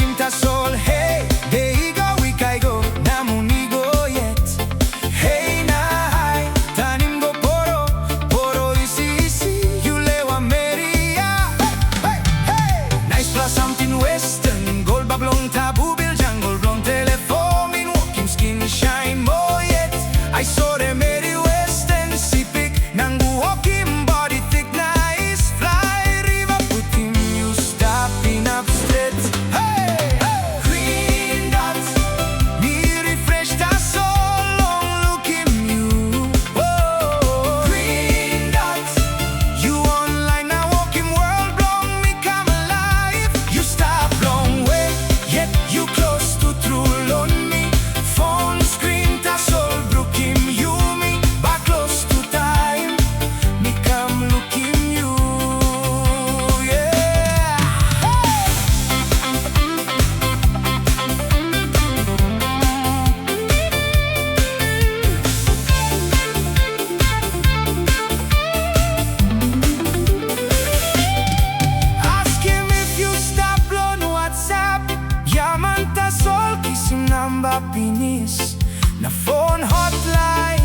screen ta sol. Hey, there you go, we kai go. Namunigo yet. Hey na hai, tanim go poro, poro isi. You lewa Meri ya. Hey, hey. Nice plus something western. Gold bablong tabu bil jungle blong telephone in walking skin shine mo yet. I saw the Meri western Sepik nangu walking body thick nice fly river put him you stopping up straight. Hey, hey. Green dots me refresh ta so long look him you. Oh, green dots you online now walking world blong me come alive. You stop long way yet you close to true lonely phone screen ta sol brook him you me back close to time me come look him you. Yeah. Ask him if you stop on WhatsApp. Yaman ta sol kiss him Namba pinis na phone hotline.